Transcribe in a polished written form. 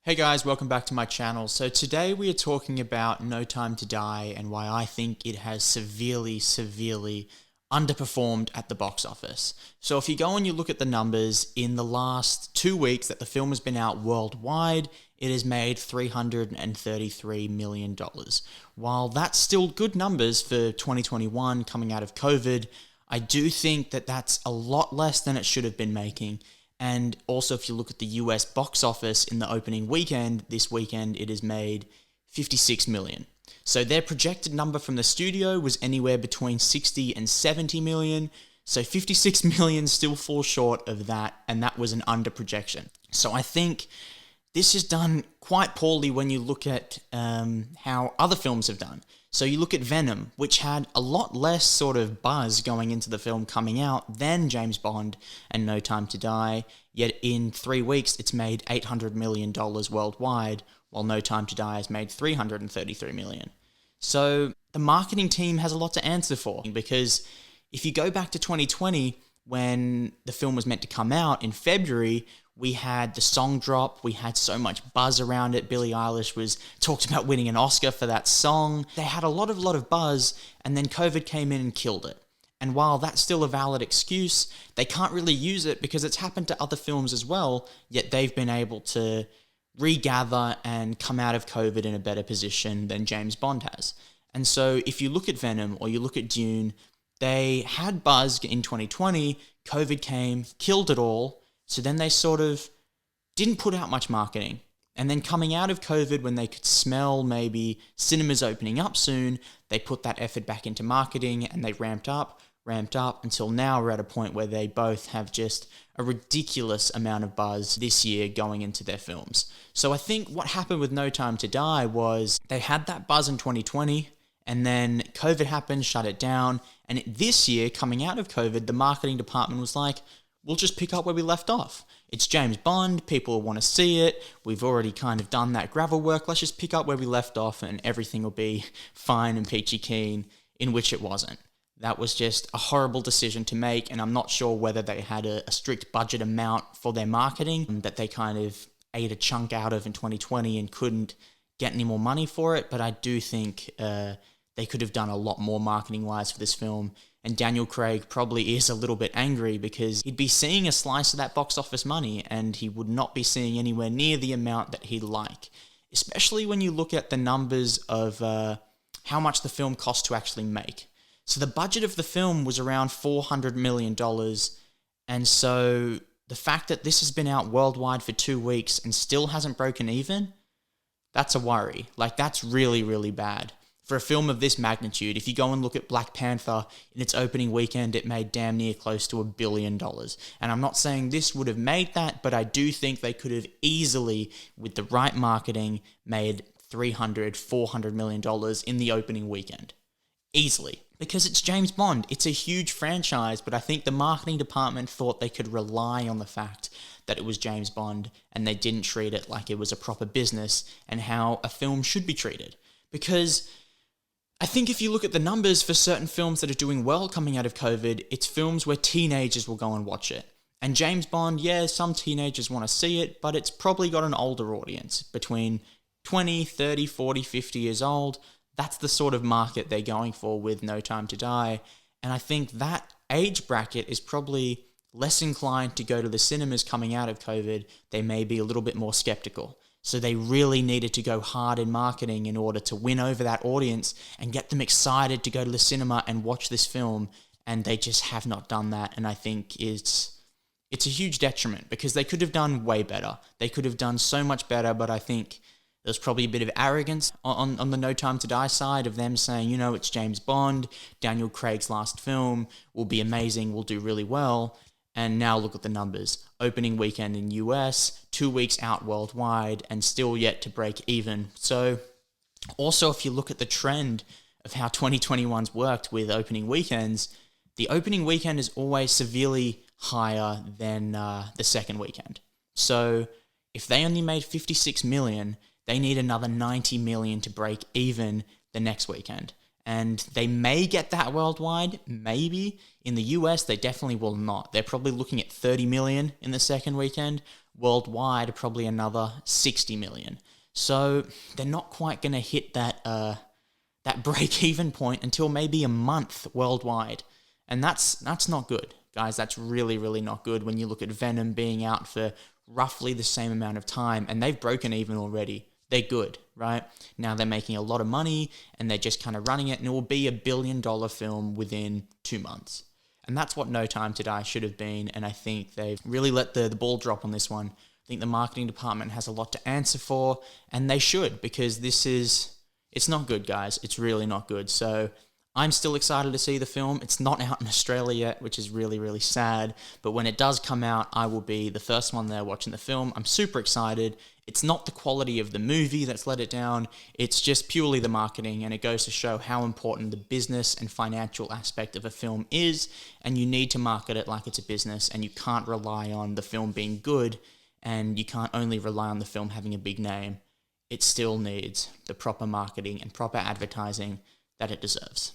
Hey guys, welcome back to my channel. So today we are talking about No Time to Die and why I think it has severely underperformed at the box office. So if you go and you look at the numbers, in the last 2 weeks that the film has been out worldwide, it has made $333 million. While that's still good numbers for 2021 coming out of COVID, I do think that that's a lot less than it should have been making. And also, if you look at the US box office in the opening weekend, this weekend it has made 56 million. So their projected number from the studio was anywhere between 60 and 70 million. So 56 million still falls short of that, and that was an under projection. So I think this is done quite poorly when you look at how other films have done. So you look at Venom, which had a lot less sort of buzz going into the film coming out than James Bond and No Time to Die, yet in 3 weeks it's made $800 million worldwide, while No Time to Die has made $333 million. So the marketing team has a lot to answer for, because if you go back to 2020, when the film was meant to come out in February, we had the song drop, we had so much buzz around it. Billie Eilish was talked about winning an Oscar for that song. They had a lot of buzz, and then COVID came in and killed it. And while that's still a valid excuse, they can't really use it because it's happened to other films as well, yet they've been able to regather and come out of COVID in a better position than James Bond has. And so if you look at Venom or you look at Dune, they had buzz in 2020, COVID came, killed it all, so then they sort of didn't put out much marketing. And then coming out of COVID, when they could smell maybe cinemas opening up soon, they put that effort back into marketing and they ramped up until now we're at a point where they both have just a ridiculous amount of buzz this year going into their films. So I think what happened with No Time to Die was they had that buzz in 2020, and then COVID happened, shut it down. And this year, coming out of COVID, the marketing department was like, we'll just pick up where we left off. It's James Bond, people want to see it, we've already kind of done that gravel work, let's just pick up where we left off and everything will be fine and peachy keen, in which it wasn't. That was just a horrible decision to make, and I'm not sure whether they had a strict budget amount for their marketing that they kind of ate a chunk out of in 2020 and couldn't get any more money for it, but I do think they could have done a lot more marketing-wise for this film. And Daniel Craig probably is a little bit angry because he'd be seeing a slice of that box office money and he would not be seeing anywhere near the amount that he'd like. Especially when you look at the numbers of how much the film cost to actually make. So the budget of the film was around $400 million. And so the fact that this has been out worldwide for 2 weeks and still hasn't broken even, that's a worry. Like, that's really bad. For a film of this magnitude, if you go and look at Black Panther, in its opening weekend, it made damn near close to $1 billion. And I'm not saying this would have made that, but I do think they could have easily, with the right marketing, made $300-400 million in the opening weekend. Easily. Because it's James Bond. It's a huge franchise, but I think the marketing department thought they could rely on the fact that it was James Bond, and they didn't treat it like it was a proper business and how a film should be treated. Because I think if you look at the numbers for certain films that are doing well coming out of COVID, it's films where teenagers will go and watch it. And James Bond, yeah, some teenagers want to see it, but it's probably got an older audience, between 20, 30, 40, 50 years old. That's the sort of market they're going for with No Time to Die. And I think that age bracket is probably less inclined to go to the cinemas coming out of COVID. They may be a little bit more skeptical. So they really needed to go hard in marketing in order to win over that audience and get them excited to go to the cinema and watch this film. And they just have not done that. And I think it's a huge detriment because they could have done way better. They could have done so much better, but I think there's probably a bit of arrogance on the No Time to Die side of them saying, you know, it's James Bond, Daniel Craig's last film, will be amazing, will do really well. And now look at the numbers. Opening weekend in US, 2 weeks out worldwide, and still yet to break even. So also, if you look at the trend of how 2021's worked with opening weekends, the opening weekend is always severely higher than the second weekend. So if they only made 56 million, they need another 90 million to break even the next weekend. And they may get that worldwide, maybe. In the US, they definitely will not. They're probably looking at 30 million in the second weekend, Worldwide, probably another 60 million. So they're not quite going to hit that break-even point until maybe a month worldwide. And that's not good, guys. That's really, really not good when you look at Venom being out for roughly the same amount of time, and they've broken even already. They're good, right? Now they're making a lot of money, and they're just kind of running it, and it will be $1 billion film within 2 months. And that's what No Time to Die should have been, and I think they've really let the ball drop on this one. I think the marketing department has a lot to answer for, and they should, because it's not good, guys. It's really not good. So I'm still excited to see the film. It's not out in Australia yet, which is really, really sad. But when it does come out, I will be the first one there watching the film. I'm super excited. It's not the quality of the movie that's let it down. It's just purely the marketing, and it goes to show how important the business and financial aspect of a film is, and you need to market it like it's a business, and you can't rely on the film being good, and you can't only rely on the film having a big name. It still needs the proper marketing and proper advertising that it deserves.